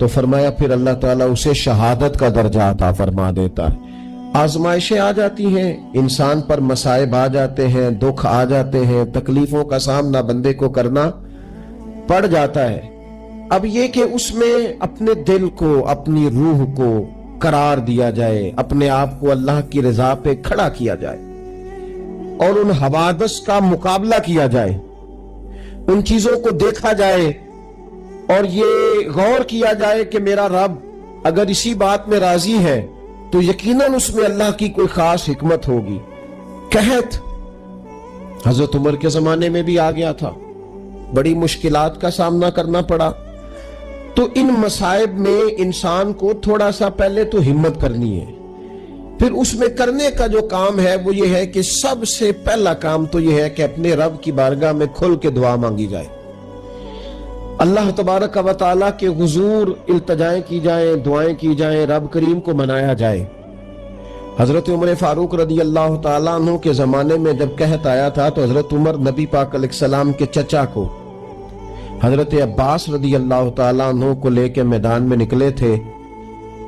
تو فرمایا پھر اللہ تعالیٰ اسے شہادت کا درجہ عطا فرما دیتا ہے۔ آزمائشیں آ جاتی ہیں، انسان پر مصائب آ جاتے ہیں، دکھ آ جاتے ہیں، تکلیفوں کا سامنا بندے کو کرنا پڑ جاتا ہے۔ اب یہ کہ اس میں اپنے دل کو، اپنی روح کو قرار دیا جائے، اپنے آپ کو اللہ کی رضا پہ کھڑا کیا جائے اور ان حوادث کا مقابلہ کیا جائے، ان چیزوں کو دیکھا جائے اور یہ غور کیا جائے کہ میرا رب اگر اسی بات میں راضی ہے تو یقیناً اس میں اللہ کی کوئی خاص حکمت ہوگی۔ قحط حضرت عمر کے زمانے میں بھی آ گیا تھا، بڑی مشکلات کا سامنا کرنا پڑا۔ تو ان مصائب میں انسان کو تھوڑا سا پہلے تو ہمت کرنی ہے، پھر اس میں کرنے کا جو کام ہے وہ یہ ہے کہ سب سے پہلا کام تو یہ ہے کہ اپنے رب کی بارگاہ میں کھل کے دعا مانگی جائے، اللہ تبارک و تعالیٰ کے حضور التجائیں کی جائیں، دعائیں کی جائیں، رب کریم کو منایا جائے۔ حضرت عمر فاروق رضی اللہ تعالیٰ عنہ کے زمانے میں جب قحط آیا تھا تو حضرت عمر نبی پاک علیہ السلام کے چچا کو حضرت عباس رضی اللہ تعالیٰ عنہ کو لے کے میدان میں نکلے تھے،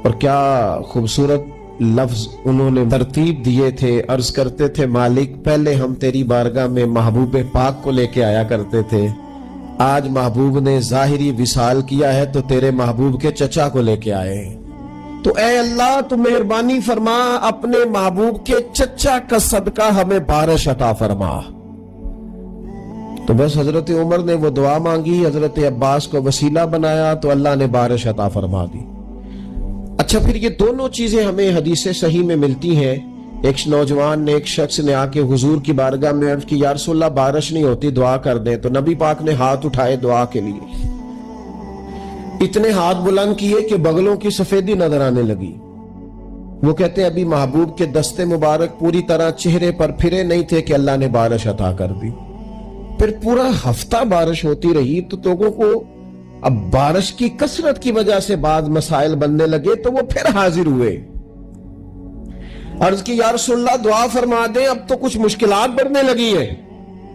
اور کیا خوبصورت لفظ انہوں نے ترتیب دیے تھے، عرض کرتے تھے مالک پہلے ہم تیری بارگاہ میں محبوب پاک کو لے کے آیا کرتے تھے، آج محبوب نے ظاہری وصال کیا ہے تو تیرے محبوب کے چچا کو لے کے آئے ہیں، تو اے اللہ تو مہربانی فرما اپنے محبوب کے چچا کا صدقہ ہمیں بارش عطا فرما۔ تو بس حضرت عمر نے وہ دعا مانگی، حضرت عباس کو وسیلہ بنایا تو اللہ نے بارش عطا فرما دی۔ اچھا پھر یہ دونوں چیزیں ہمیں حدیث صحیح میں ملتی ہیں۔ ایک نوجوان نے، ایک شخص نے آ کے حضور کی بارگاہ میں عرض کی یا رسول اللہ بارش نہیں ہوتی، دعا کر دیں، تو نبی پاک نے ہاتھ اٹھائے دعا کے لیے، اتنے ہاتھ بلند کیے کہ بغلوں کی سفیدی نظر آنے لگی۔ وہ کہتے ہیں ابھی محبوب کے دستے مبارک پوری طرح چہرے پر پھرے نہیں تھے کہ اللہ نے بارش عطا کر دی۔ پھر پورا ہفتہ بارش ہوتی رہی تو لوگوں کو اب بارش کی کثرت کی وجہ سے بعض مسائل بننے لگے، تو وہ پھر حاضر ہوئے، عرض کی یا رسول اللہ دعا فرما دیں، اب تو کچھ مشکلات بڑھنے لگی ہیں۔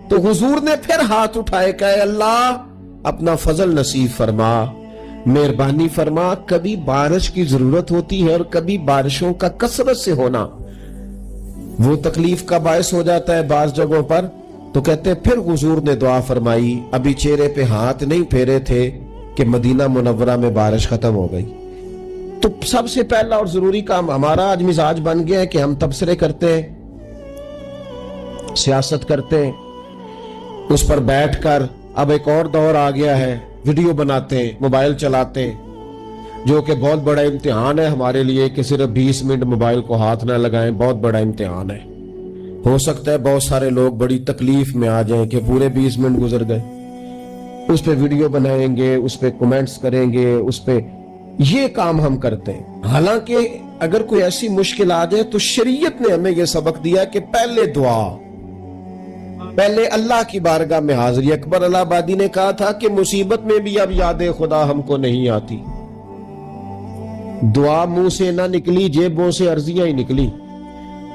تو حضور نے پھر ہاتھ اٹھائے کہ اے اللہ اپنا فضل نصیب فرما، مہربانی فرما، کبھی بارش کی ضرورت ہوتی ہے اور کبھی بارشوں کا کثرت سے ہونا وہ تکلیف کا باعث ہو جاتا ہے بعض جگہوں پر۔ تو کہتے ہیں پھر حضور نے دعا فرمائی، ابھی چہرے پہ ہاتھ نہیں پھیرے تھے کہ مدینہ منورہ میں بارش ختم ہو گئی۔ تو سب سے پہلا اور ضروری کام ہمارا آج مزاج بن گیا ہے کہ ہم تبصرے کرتے ہیں، سیاست کرتے ہیں، اس پر بیٹھ کر اب ایک اور دور آ گیا ہے، ویڈیو بناتے ہیں، موبائل چلاتے ہیں، جو کہ بہت بڑا امتحان ہے ہمارے لیے کہ صرف 20 منٹ موبائل کو ہاتھ نہ لگائیں، بہت بڑا امتحان ہے۔ ہو سکتا ہے بہت سارے لوگ بڑی تکلیف میں آ جائیں کہ پورے 20 منٹ گزر گئے، اس پہ ویڈیو بنائیں گے، اس پہ کومنٹس کریں گے، اس پہ یہ کام ہم کرتے ہیں۔ حالانکہ اگر کوئی ایسی مشکل آ جائے تو شریعت نے ہمیں یہ سبق دیا کہ پہلے دعا، پہلے اللہ کی بارگاہ میں حاضری۔ اکبر الہ آبادی نے کہا تھا کہ مصیبت میں بھی اب یاد خدا ہم کو نہیں آتی، دعا منہ سے نہ نکلی، جیبوں سے عرضیاں ہی نکلی۔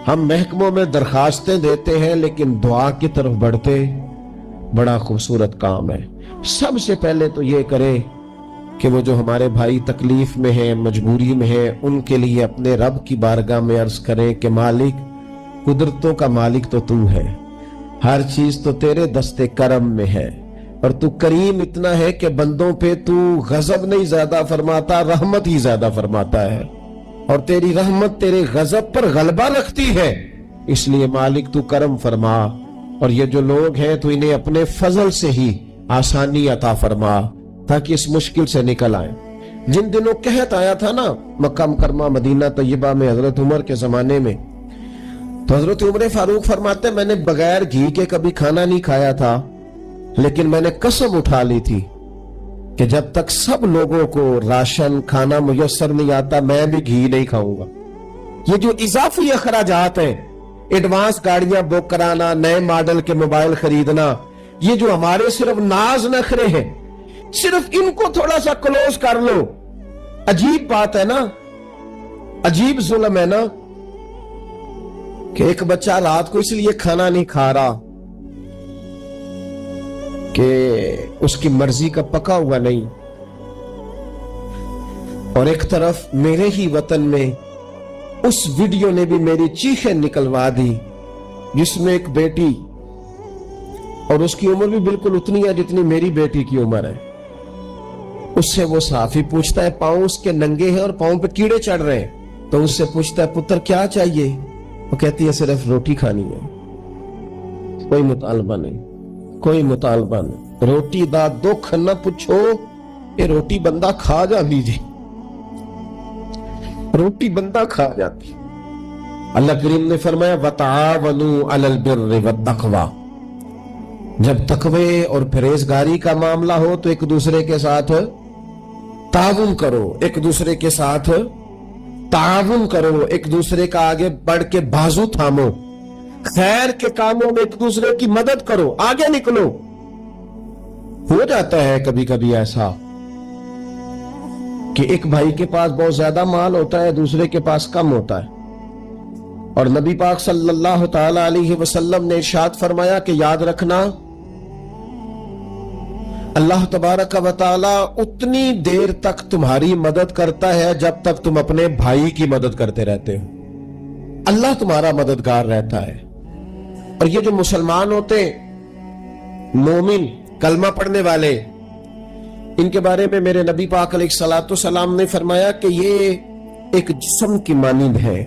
ہم محکموں میں درخواستیں دیتے ہیں لیکن دعا کی طرف بڑھتے بڑا خوبصورت کام ہے۔ سب سے پہلے تو یہ کرے کہ وہ جو ہمارے بھائی تکلیف میں ہیں، مجبوری میں ہیں، ان کے لیے اپنے رب کی بارگاہ میں عرض کریں کہ مالک، قدرتوں کا مالک تو تو ہے، ہر چیز تو تیرے دستے کرم میں ہے، اور تو کریم اتنا ہے کہ بندوں پہ تو غضب نہیں زیادہ فرماتا، رحمت ہی زیادہ فرماتا ہے، اور تیری رحمت تیرے غضب پر غلبہ رکھتی ہے، اس لیے مالک تو کرم فرما، اور یہ جو لوگ ہیں تو انہیں اپنے فضل سے ہی آسانی عطا فرما تاکہ اس مشکل سے نکل آئیں۔ جن دنوں قحط آیا تھا نا مکہ مکرمہ مدینہ طیبہ میں حضرت عمر کے زمانے میں، تو حضرت عمر فاروق فرماتے ہیں میں نے بغیر گھی کے کبھی کھانا نہیں کھایا تھا، لیکن میں نے قسم اٹھا لی تھی کہ جب تک سب لوگوں کو راشن کھانا میسر نہیں آتا میں بھی گھی نہیں کھاؤں گا۔ یہ جو اضافی اخراجات ہیں، ایڈوانس گاڑیاں بک کرانا، نئے ماڈل کے موبائل خریدنا، یہ جو ہمارے صرف ناز نخرے ہیں، صرف ان کو تھوڑا سا کلوز کر لو۔ عجیب بات ہے نا، عجیب ظلم ہے نا کہ ایک بچہ رات کو اس لیے کھانا نہیں کھا رہا کہ اس کی مرضی کا پکا ہوا نہیں، اور ایک طرف میرے ہی وطن میں اس ویڈیو نے بھی میری چیخیں نکلوا دی جس میں ایک بیٹی، اور اس کی عمر بھی بالکل اتنی ہے جتنی میری بیٹی کی عمر ہے، اس سے وہ صحافی پوچھتا ہے، پاؤں اس کے ننگے ہیں اور پاؤں پہ کیڑے چڑھ رہے ہیں، تو اس سے پوچھتا ہے پتر کیا چاہیے؟ وہ کہتی ہے صرف روٹی کھانی ہے، کوئی مطالبہ نہیں، کوئی مطالبہ نہیں، روٹی دا دکھ نہ پوچھو، یہ روٹی بندہ کھا جا لیجیے، روٹی بندہ کھا جاتی۔ اللہ کریم نے فرمایا وَتَعَاوَنُوا عَلَى الْبِرِّ وَالتَّقْوَى، جب تقوی اور پرہیزگاری کا معاملہ ہو تو ایک دوسرے کے ساتھ تعاون کرو، ایک دوسرے کے ساتھ تعاون کرو، ایک دوسرے کا آگے بڑھ کے بازو تھامو، خیر کے کاموں میں ایک دوسرے کی مدد کرو، آگے نکلو۔ ہو جاتا ہے کبھی کبھی ایسا کہ ایک بھائی کے پاس بہت زیادہ مال ہوتا ہے، دوسرے کے پاس کم ہوتا ہے، اور نبی پاک صلی اللہ تعالی علیہ وسلم نے ارشاد فرمایا کہ یاد رکھنا اللہ تبارک و تعالی اتنی دیر تک تمہاری مدد کرتا ہے جب تک تم اپنے بھائی کی مدد کرتے رہتے ہو، اللہ تمہارا مددگار رہتا ہے۔ اور یہ جو مسلمان ہوتے مومن کلمہ پڑھنے والے، ان کے بارے میں میرے نبی پاک علیہ الصلوۃ والسلام نے فرمایا کہ یہ ایک جسم کی مانند ہے،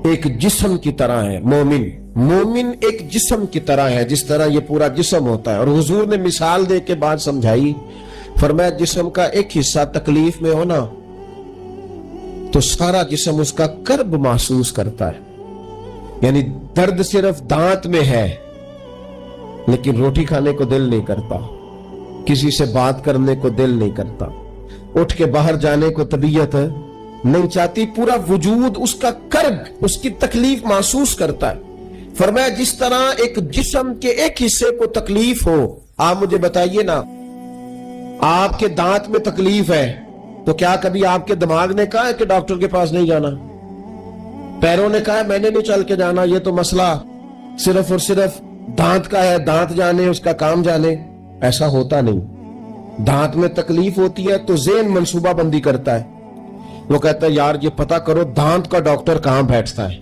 ایک جسم کی طرح ہے۔ مومن ایک جسم کی طرح ہے، جس طرح یہ پورا جسم ہوتا ہے۔ اور حضور نے مثال دے کے بات سمجھائی، فرمایا جسم کا ایک حصہ تکلیف میں ہونا تو سارا جسم اس کا کرب محسوس کرتا ہے، یعنی درد صرف دانت میں ہے لیکن روٹی کھانے کو دل نہیں کرتا، کسی سے بات کرنے کو دل نہیں کرتا، اٹھ کے باہر جانے کو طبیعت نہیں چاہتی، پورا وجود اس کا کرب، اس کی تکلیف محسوس کرتا ہے۔ فرمایا جس طرح ایک جسم کے ایک حصے کو تکلیف ہو، آپ مجھے بتائیے نا، آپ کے دانت میں تکلیف ہے تو کیا کبھی آپ کے دماغ نے کہا ہے کہ ڈاکٹر کے پاس نہیں جانا؟ پیروں نے کہا ہے میں نے نہیں چل کے جانا، یہ تو مسئلہ صرف اور صرف دانت کا ہے، دانت جانے اس کا کام جانے؟ ایسا ہوتا نہیں۔ دانت میں تکلیف ہوتی ہے تو ذہن منصوبہ بندی کرتا ہے، وہ کہتا ہے یار یہ پتا کرو دانت کا ڈاکٹر کہاں بیٹھتا ہے،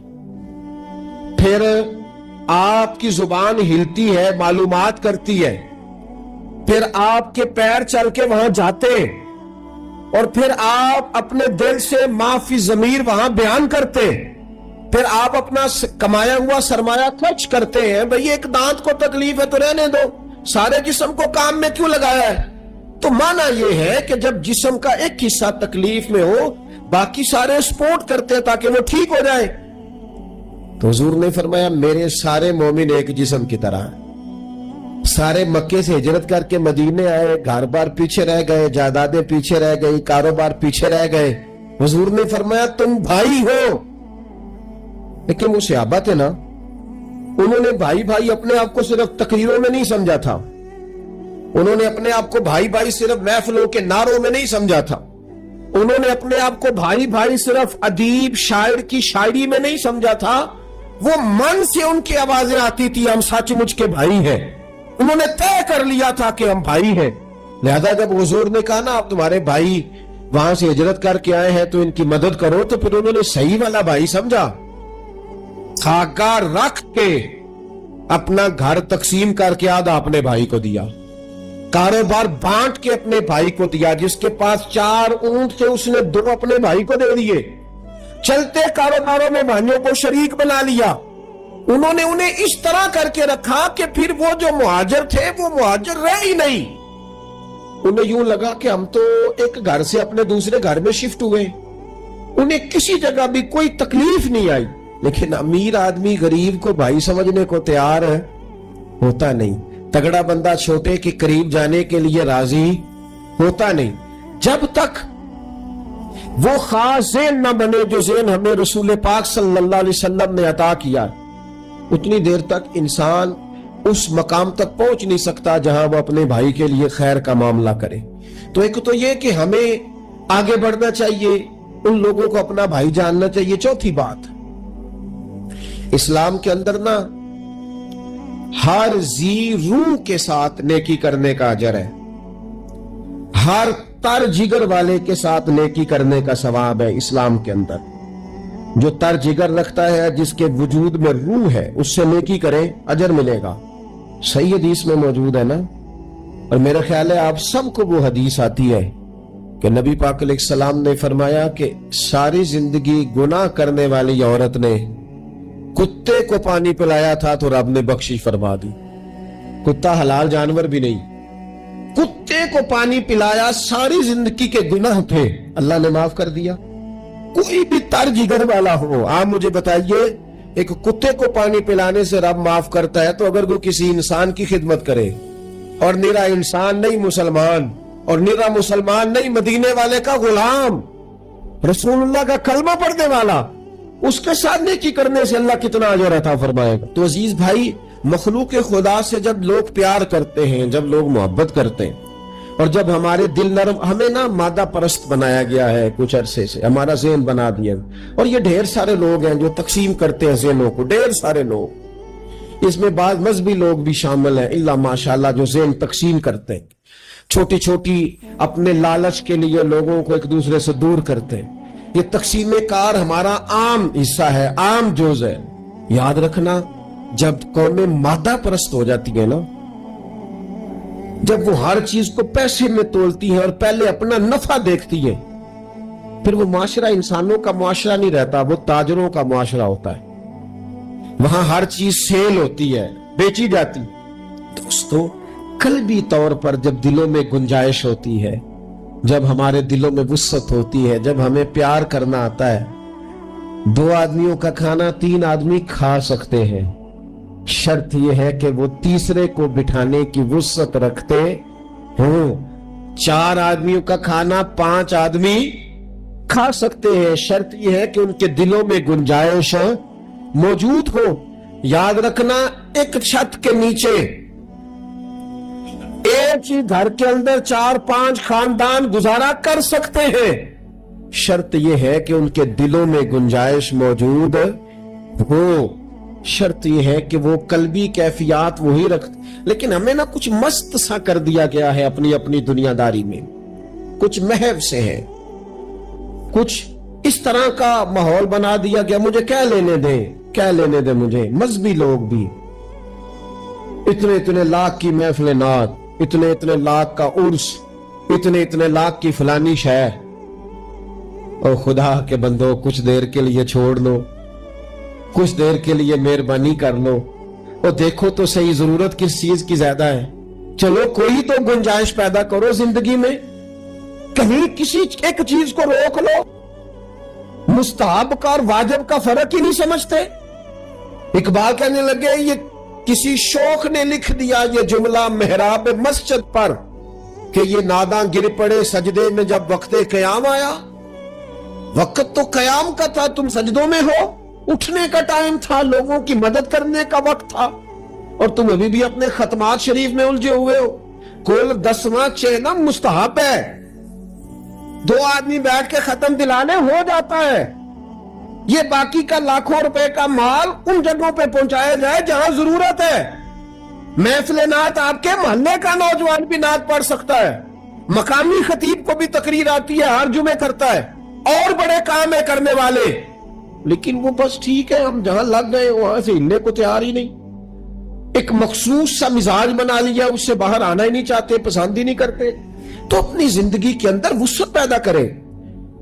پھر آپ کی زبان ہلتی ہے، معلومات کرتی ہے، پھر آپ کے پیر چل کے وہاں جاتے ہیں، اور پھر آپ اپنے دل سے معافی ضمیر وہاں بیان کرتے، پھر آپ اپنا کمایا ہوا سرمایہ خرچ کرتے ہیں۔ بھئی ایک دانت کو تکلیف ہے تو رہنے دو، سارے جسم کو کام میں کیوں لگایا ہے؟ تو معنی یہ ہے کہ جب جسم کا ایک حصہ تکلیف میں ہو باقی سارے سپورٹ کرتے ہیں تاکہ وہ ٹھیک ہو جائے۔ تو حضور نے فرمایا میرے سارے مومن ایک جسم کی طرح ہیں، سارے مکے سے ہجرت کر کے مدینے آئے، گھر بار پیچھے رہ گئے، جائیدادیں پیچھے رہ گئی، کاروبار پیچھے رہ گئے، حضور نے فرمایا تم بھائی ہو۔ لیکن وہ صحابہ تھے نا، انہوں نے بھائی بھائی اپنے آپ کو صرف تقریروں میں نہیں سمجھا تھا، انہوں نے اپنے آپ کو بھائی بھائی صرف محفلوں کے نعروں میں نہیں سمجھا تھا، انہوں نے اپنے آپ کو بھائی بھائی صرف ادیب شاعر کی شاعری میں نہیں سمجھا تھا، وہ من سے ان کی آوازیں آتی تھی ہم سچ مچ کے بھائی ہیں، انہوں نے طے کر لیا تھا کہ ہم بھائی ہیں۔ لہذا جب حضور نے کہا نا آپ تمہارے بھائی وہاں سے ہجرت کر کے آئے ہیں تو ان کی مدد کرو، تو پھر انہوں نے صحیح والا بھائی سمجھا، خاکہ رکھ کے اپنا گھر تقسیم کر کے آدھا اپنے بھائی کو دیا، کاروبار بانٹ کے اپنے بھائی کو دیا، جس کے پاس 4 اونٹ تھے اس نے 2 اپنے بھائی کو دے دیے، چلتے کاروباروں میں بھائیوں کو شریک بنا لیا۔ انہوں نے انہیں اس طرح کر کے رکھا کہ پھر وہ جو مہاجر تھے وہ مہاجر رہ ہی نہیں، انہیں یوں لگا کہ ہم تو ایک گھر سے اپنے دوسرے گھر میں شفٹ ہوئے، انہیں کسی جگہ بھی کوئی تکلیف نہیں آئی۔ لیکن امیر آدمی غریب کو بھائی سمجھنے کو تیار ہوتا نہیں، تگڑا بندہ چھوٹے کے قریب جانے کے لیے راضی ہوتا نہیں، جب تک وہ خاص ذہن نہ بنے جو ذہن ہمیں رسول پاک صلی اللہ علیہ وسلم نے عطا کیا، اتنی دیر تک انسان اس مقام تک پہنچ نہیں سکتا جہاں وہ اپنے بھائی کے لیے خیر کا معاملہ کرے۔ تو ایک تو یہ کہ ہمیں آگے بڑھنا چاہیے، ان لوگوں کو اپنا بھائی جاننا چاہیے۔ چوتھی بات، اسلام کے اندر نا ہر ذی روح کے ساتھ نیکی کرنے کا اجر ہے، ہر تر جگر والے کے ساتھ نیکی کرنے کا ثواب ہے اسلام کے اندر. جو تر جگر رکھتا ہے، جس کے وجود میں روح ہے، اس سے نیکی کرے اجر ملے گا. صحیح حدیث میں موجود ہے نا. اور میرا خیال ہے آپ سب کو وہ حدیث آتی ہے کہ نبی پاک علیہ السلام نے فرمایا کہ ساری زندگی گناہ کرنے والی عورت نے کتے کو پانی پلایا تھا تو رب نے بخشش فرما دی. کتا حلال جانور بھی نہیں، کتے کو پانی پلایا، ساری زندگی کے گناہ تھے، اللہ نے معاف کر دیا. کوئی بھی تر جگر والا ہو، آپ مجھے بتائیے ایک کتے کو پانی پلانے سے رب معاف کرتا ہے، تو اگر وہ کسی انسان کی خدمت کرے، اور نرا انسان نہیں مسلمان، اور نرا مسلمان نہیں مدینے والے کا غلام، رسول اللہ کا کلمہ پڑھنے والا، اس کے ساتھ نیکی کرنے سے اللہ کتنا اجر عطا فرمائے گا. تو عزیز بھائی، مخلوق خدا سے جب لوگ پیار کرتے ہیں، جب لوگ محبت کرتے ہیں، اور جب ہمارے دل نرم، ہمیں نا مادہ پرست بنایا گیا ہے کچھ عرصے سے، ہمارا ذہن بنا دیا. اور یہ ڈھیر سارے لوگ ہیں جو تقسیم کرتے ہیں ذہنوں کو، ڈھیر سارے لوگ، اس میں بعض مذہبی لوگ بھی شامل ہیں اللہ ماشاءاللہ، جو ذہن تقسیم کرتے ہیں، چھوٹی چھوٹی اپنے لالچ کے لیے لوگوں کو ایک دوسرے سے دور کرتے ہیں. یہ تقسیم کار ہمارا عام حصہ ہے، عام جز ہے. یاد رکھنا، جب قومیں مادہ پرست ہو جاتی ہیں نا، جب وہ ہر چیز کو پیسے میں تولتی ہیں اور پہلے اپنا نفع دیکھتی ہے، پھر وہ معاشرہ انسانوں کا معاشرہ نہیں رہتا، وہ تاجروں کا معاشرہ ہوتا ہے. وہاں ہر چیز سیل ہوتی ہے، بیچی جاتی. دوستو، قلبی طور پر جب دلوں میں گنجائش ہوتی ہے، جب ہمارے دلوں میں وسعت ہوتی ہے، جب ہمیں پیار کرنا آتا ہے، 2 آدمیوں کا کھانا 3 آدمی کھا سکتے ہیں. شرط یہ ہے کہ وہ تیسرے کو بٹھانے کی وسعت رکھتے ہوں. 4 آدمیوں کا کھانا 5 آدمی کھا سکتے ہیں. شرط یہ ہے کہ ان کے دلوں میں گنجائش موجود ہو. یاد رکھنا، ایک چھت کے نیچے ایک ہی گھر کے اندر 4-5 خاندان گزارا کر سکتے ہیں. شرط یہ ہے کہ ان کے دلوں میں گنجائش موجود ہو. شرط یہ ہے کہ وہ قلبی کیفیات وہی رکھتے. لیکن ہمیں نا کچھ مست سا کر دیا گیا ہے اپنی اپنی دنیا داری میں، کچھ محو سے ہے، کچھ اس طرح کا ماحول بنا دیا گیا. مجھے کیا لینے دیں مجھے. مذہبی لوگ بھی اتنے لاکھ کی محفل نعت، اتنے لاکھ کا عرس، اتنے لاکھ کی فلانی شے. اور خدا کے بندو، کچھ دیر کے لیے چھوڑ لو، کچھ دیر کے لیے مہربانی کر لو، اور دیکھو تو صحیح ضرورت کس چیز کی زیادہ ہے. چلو کوئی تو گنجائش پیدا کرو زندگی میں، کہیں کسی ایک چیز کو روک لو. مستحب کا اور واجب کا فرق ہی نہیں سمجھتے. اقبال کہنے لگے یہ کسی شوخ نے لکھ دیا یہ جملہ محراب مسجد پر کہ یہ ناداں گر پڑے سجدے میں جب وقت قیام آیا. وقت تو قیام کا تھا، تم سجدوں میں ہو. اٹھنے کا ٹائم تھا، لوگوں کی مدد کرنے کا وقت تھا، اور تم ابھی بھی اپنے ختمات شریف میں الجھے ہوئے ہو. کل 10واں چہنا مستحب ہے، 2 آدمی بیٹھ کے ختم دلانے ہو جاتا ہے. یہ باقی کا لاکھوں روپے کا مال ان جگہوں پہ پہنچایا جائے جہاں ضرورت ہے. محفل نعت آپ کے محلے کا نوجوان بھی نعت پڑھ سکتا ہے. مقامی خطیب کو بھی تقریر آتی ہے، ہر جمعے کرتا ہے، اور بڑے کام ہے کرنے والے. لیکن وہ بس ٹھیک ہے، ہم جہاں لگ گئے وہاں سے ہلنے کو تیار ہی نہیں. ایک مخصوص سا مزاج بنا لیا، اس سے باہر آنا ہی نہیں چاہتے، پسند ہی نہیں کرتے. تو اپنی زندگی کے اندر وسعت پیدا کرے،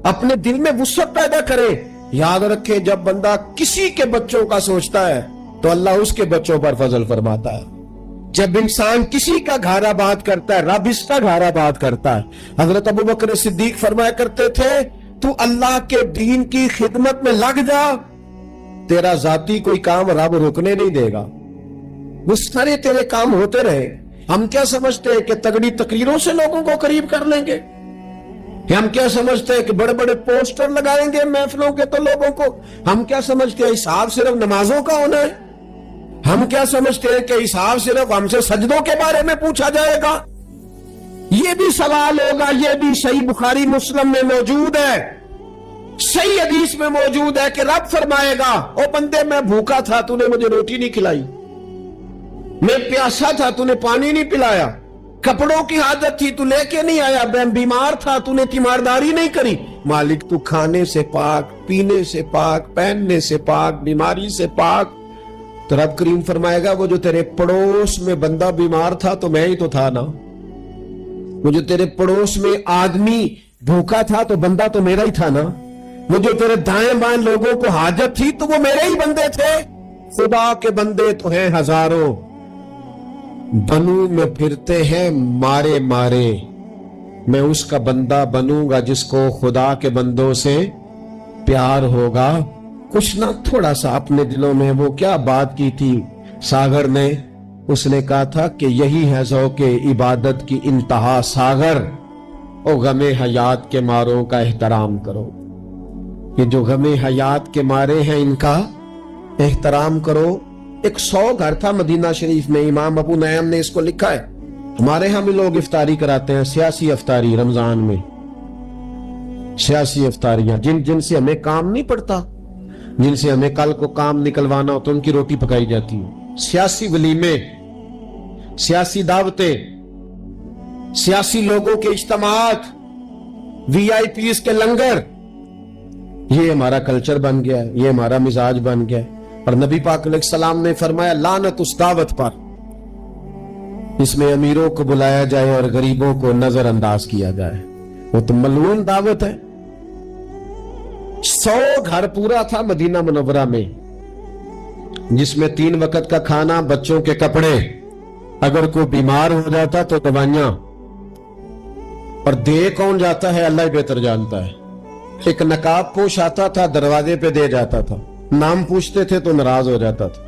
اپنے دل میں وسعت پیدا کرے. یاد رکھے، جب بندہ کسی کے بچوں کا سوچتا ہے تو اللہ اس کے بچوں پر فضل فرماتا ہے. جب انسان کسی کا گھر آباد کرتا ہے، رب اس کا گھر آباد کرتا ہے. حضرت ابوبکر صدیق فرمایا کرتے تھے، تو اللہ کے دین کی خدمت میں لگ جا، تیرا ذاتی کوئی کام رب رکنے نہیں دے گا، وہ سارے تیرے کام ہوتے رہے. ہم کیا سمجھتے ہیں کہ تگڑی تقریروں سے لوگوں کو قریب کر لیں گے؟ ہم کیا سمجھتے ہیں کہ بڑے بڑے پوسٹر لگائیں گے محفلوں کے تو لوگوں کو؟ ہم کیا سمجھتے ہیں حساب صرف نمازوں کا ہونا ہے؟ ہم کیا سمجھتے ہیں کہ حساب صرف ہم سے سجدوں کے بارے میں پوچھا جائے گا؟ یہ بھی سوال ہوگا. یہ بھی صحیح بخاری مسلم میں موجود ہے، صحیح حدیث میں موجود ہے کہ رب فرمائے گا، او بندے میں بھوکا تھا تو نے مجھے روٹی نہیں کھلائی، میں پیاسا تھا تو نے پانی نہیں پلایا، کپڑوں کی حاجت تھی تو لے کے نہیں آیا، بیمار تھا تو نے تیمارداری نہیں کری۔ مالک تو کھانے سے پاک، پینے سے پاک، پہننے سے پاک، بیماری سے پاک۔ تو رب کریم فرمائے گا وہ جو تیرے پڑوس میں بندہ بیمار تھا تو میں ہی تو تھا نا، وہ جو تیرے پڑوس میں آدمی بھوکا تھا تو بندہ تو میرا ہی تھا نا، وہ جو تیرے دائیں بائیں لوگوں کو حاجت تھی تو وہ میرے ہی بندے تھے۔ خدا کے بندے تو ہیں ہزاروں، بنوں میں پھرتے ہیں مارے مارے، میں اس کا بندہ بنوں گا جس کو خدا کے بندوں سے پیار ہوگا۔ کچھ نہ تھوڑا سا اپنے دلوں میں وہ کیا بات کی تھی ساگر نے، اس نے کہا تھا کہ یہی ہے ذوق عبادت کی انتہا ساگر، او غم حیات کے ماروں کا احترام کرو۔ یہ جو غم حیات کے مارے ہیں ان کا احترام کرو۔ ایک 100 گھر تھا مدینہ شریف میں، امام ابو نعیم نے اس کو لکھا ہے۔ ہمارے ہاں بھی لوگ افطاری کراتے ہیں، سیاسی افطاری رمضان میں، سیاسی افطاریاں جن سے ہمیں کام نہیں پڑتا، جن سے ہمیں کل کو کام نکلوانا ہو تو ان کی روٹی پکائی جاتی ہے۔ سیاسی ولیمے، سیاسی دعوتیں، سیاسی لوگوں کے اجتماعات، وی آئی پیز کے لنگر، یہ ہمارا کلچر بن گیا ہے، یہ ہمارا مزاج بن گیا ہے۔ اور نبی پاک علیہ السلام نے فرمایا لعنت اس دعوت پر اس میں امیروں کو بلایا جائے اور غریبوں کو نظر انداز کیا جائے، وہ تو ملعون دعوت ہے۔ 100 گھر پورا تھا مدینہ منورہ میں، جس میں 3 وقت کا کھانا، بچوں کے کپڑے، اگر کوئی بیمار ہو جاتا تو دوائیاں، اور دے کون جاتا ہے اللہ ہی بہتر جانتا ہے۔ ایک نقاب پوش آتا تھا، دروازے پہ دے جاتا تھا، نام پوچھتے تھے تو ناراض ہو جاتا تھا،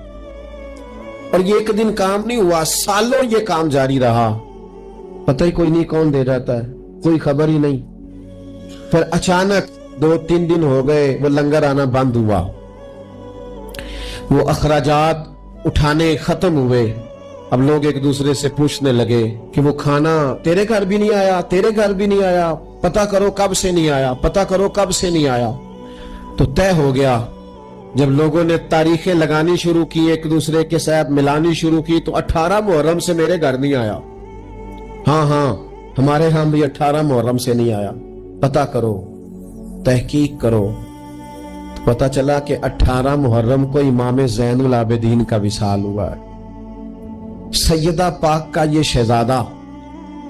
اور یہ ایک دن کام نہیں ہوا، سالوں یہ کام جاری رہا، پتہ ہی کوئی نہیں کون دے جاتا ہے، کوئی خبر ہی نہیں۔ پھر اچانک 2-3 دن ہو گئے وہ لنگر آنا بند ہوا، وہ اخراجات اٹھانے ختم ہوئے۔ اب لوگ ایک دوسرے سے پوچھنے لگے کہ وہ کھانا تیرے گھر بھی نہیں آیا، تیرے گھر بھی نہیں آیا، پتہ کرو کب سے نہیں آیا، پتہ کرو کب سے نہیں آیا۔ تو طے ہو گیا، جب لوگوں نے تاریخیں لگانی شروع کی، ایک دوسرے کے ساتھ ملانی شروع کی، تو 18 محرم سے میرے گھر نہیں آیا، ہاں ہمارے ہاں بھی 18 محرم سے نہیں آیا، پتہ کرو، تحقیق کرو۔ تو پتہ چلا کہ 18 محرم کو امام زین العابدین کا وصال ہوا ہے۔ سیدہ پاک کا یہ شہزادہ،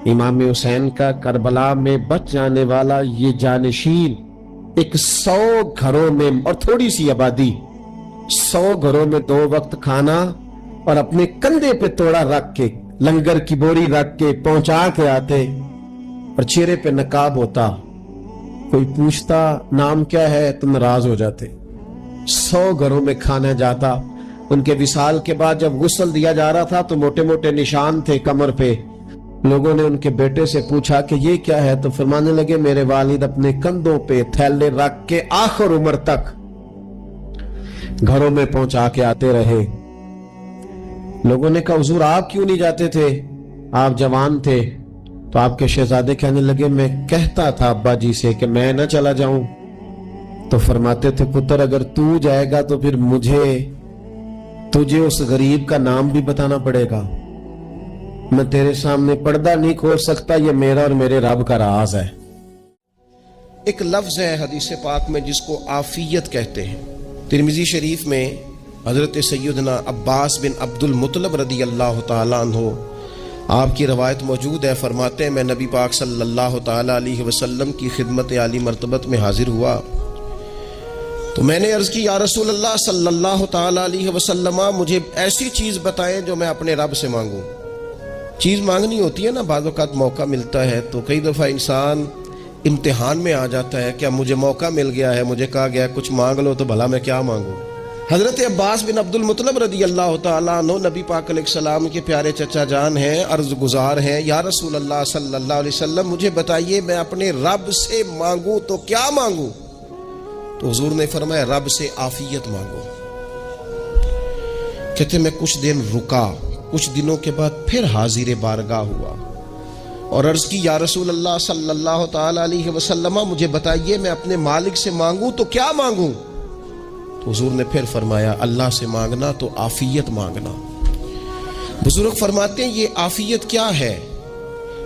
امام حسین کا کربلا میں بچ جانے والا یہ جانشین، ایک 100 گھروں میں اور تھوڑی سی آبادی، 100 گھروں میں 2 وقت کھانا، اور اپنے کندھے پہ توڑا رکھ کے، لنگر کی بوری رکھ کے پہنچا کے آتے، اور چہرے پہ نقاب ہوتا، کوئی پوچھتا نام کیا ہے تو ناراض ہو جاتے۔ 100 گھروں میں کھانا جاتا۔ ان کے وصال کے بعد جب غسل دیا جا رہا تھا تو موٹے موٹے نشان تھے کمر پہ، لوگوں نے ان کے بیٹے سے پوچھا کہ یہ کیا ہے، تو فرمانے لگے میرے والد اپنے کندھوں پہ تھیلے رکھ کے آخر عمر تک گھروں میں پہنچا کے آتے رہے۔ لوگوں نے کہا حضور آپ کیوں نہیں جاتے تھے، آپ جوان تھے؟ تو آپ کے شہزادے کہنے لگے میں کہتا تھا ابا جی سے کہ میں نہ چلا جاؤں، تو فرماتے تھے پتر اگر تو جائے گا تو پھر تجھے اس غریب کا نام بھی بتانا پڑے گا، میں تیرے سامنے پردہ نہیں کھول سکتا، یہ میرا اور میرے رب کا راز ہے۔ ایک لفظ ہے حدیث پاک میں جس کو عافیت کہتے ہیں۔ ترمذی شریف میں حضرت سیدنا عباس بن عبد المطلب رضی اللہ تعالیٰ عنہ آپ کی روایت موجود ہے، فرماتے ہیں میں نبی پاک صلی اللہ تعالیٰ علیہ وسلم کی خدمت عالی مرتبت میں حاضر ہوا تو میں نے عرض کی یا رسول اللہ صلی اللہ تعالیٰ علیہ وسلم مجھے ایسی چیز بتائیں جو میں اپنے رب سے مانگوں۔ چیز مانگنی ہوتی ہے نا، بعض اوقات موقع ملتا ہے تو کئی دفعہ انسان امتحان میں آ جاتا ہے، کیا مجھے موقع مل گیا ہے، مجھے کہا گیا کچھ مانگ لو تو بھلا میں کیا مانگوں۔ حضرت عباس بن عبد المطلب رضی اللہ تعالیٰ عنہ نبی پاک علیہ السلام کے پیارے چچا جان ہیں، عرض گزار ہیں یا رسول اللہ صلی اللہ علیہ وسلم مجھے بتائیے میں اپنے رب سے مانگوں تو کیا مانگوں؟ تو حضور نے فرمایا رب سے عافیت مانگو۔ کہتے میں کچھ دن رکا، کچھ دنوں کے بعد پھر حاضر بارگاہ ہوا اور عرض کی یا رسول اللہ صلی اللہ تعالیٰ علیہ وسلم مجھے بتائیے میں اپنے مالک سے مانگوں تو کیا مانگوں؟ تو حضور نے پھر فرمایا اللہ سے مانگنا تو عافیت مانگنا۔ بزرگ فرماتے ہیں یہ عافیت کیا ہے؟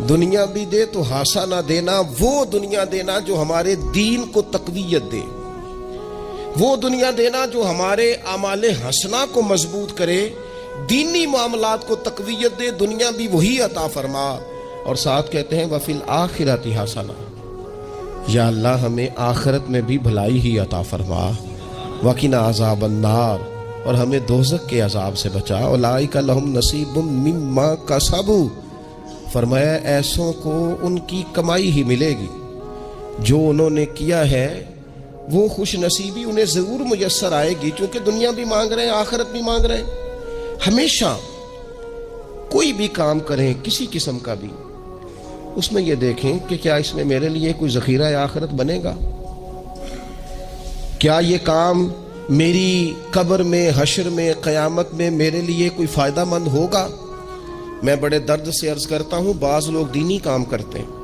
دنیا بھی دے تو ہاسا نہ دینا، وہ دنیا دینا جو ہمارے دین کو تقویت دے، وہ دنیا دینا جو ہمارے اعمال حسنہ کو مضبوط کرے، دینی معاملات کو تقویت دے، دنیا بھی وہی عطا فرما۔ اور ساتھ کہتے ہیں وفی الآخرۃ حسنہ، یا اللہ ہمیں آخرت میں بھی بھلائی ہی عطا فرما، وقنا عذاب النار، اور ہمیں دوزخ کے عذاب سے بچا، اولئک لہم نصیب مما کسبوا، فرمایا ایسوں کو ان کی کمائی ہی ملے گی، جو انہوں نے کیا ہے وہ خوش نصیبی انہیں ضرور میسر آئے گی، کیونکہ دنیا بھی مانگ رہے ہیں، آخرت بھی مانگ رہے ہیں۔ ہمیشہ کوئی بھی کام کریں کسی قسم کا بھی، اس میں یہ دیکھیں کہ کیا اس میں میرے لیے کوئی ذخیرہ آخرت بنے گا، کیا یہ کام میری قبر میں، حشر میں، قیامت میں میرے لیے کوئی فائدہ مند ہوگا۔ میں بڑے درد سے عرض کرتا ہوں، بعض لوگ دینی کام کرتے ہیں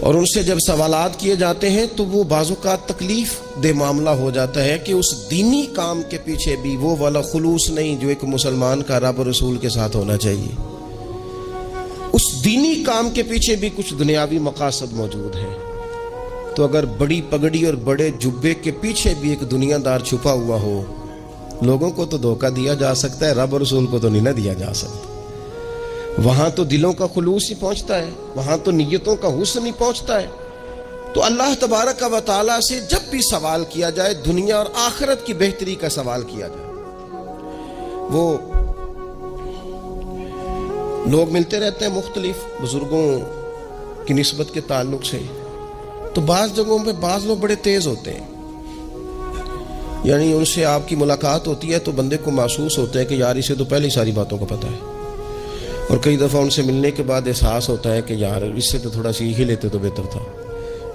اور ان سے جب سوالات کیے جاتے ہیں تو وہ بعض اوقات تکلیف دہ معاملہ ہو جاتا ہے کہ اس دینی کام کے پیچھے بھی وہ والا خلوص نہیں جو ایک مسلمان کا رب اور رسول کے ساتھ ہونا چاہیے، اس دینی کام کے پیچھے بھی کچھ دنیاوی مقاصد موجود ہیں۔ تو اگر بڑی پگڑی اور بڑے جبے کے پیچھے بھی ایک دنیا دار چھپا ہوا ہو، لوگوں کو تو دھوکہ دیا جا سکتا ہے، رب اور رسول کو تو نہیں نہ دیا جا سکتا۔ وہاں تو دلوں کا خلوص ہی پہنچتا ہے، وہاں تو نیتوں کا حسن ہی پہنچتا ہے۔ تو اللہ تبارک و تعالیٰ سے جب بھی سوال کیا جائے، دنیا اور آخرت کی بہتری کا سوال کیا جائے۔ وہ لوگ ملتے رہتے ہیں مختلف بزرگوں کی نسبت کے تعلق سے، تو بعض جگہوں پہ بعض لوگ بڑے تیز ہوتے ہیں، یعنی ان سے آپ کی ملاقات ہوتی ہے تو بندے کو محسوس ہوتا ہے کہ یار اسے تو پہلے ہی ساری باتوں کا پتہ ہے، اور کئی دفعہ ان سے ملنے کے بعد احساس ہوتا ہے کہ یار اس سے تو تھوڑا سیکھ ہی لیتے تو بہتر تھا،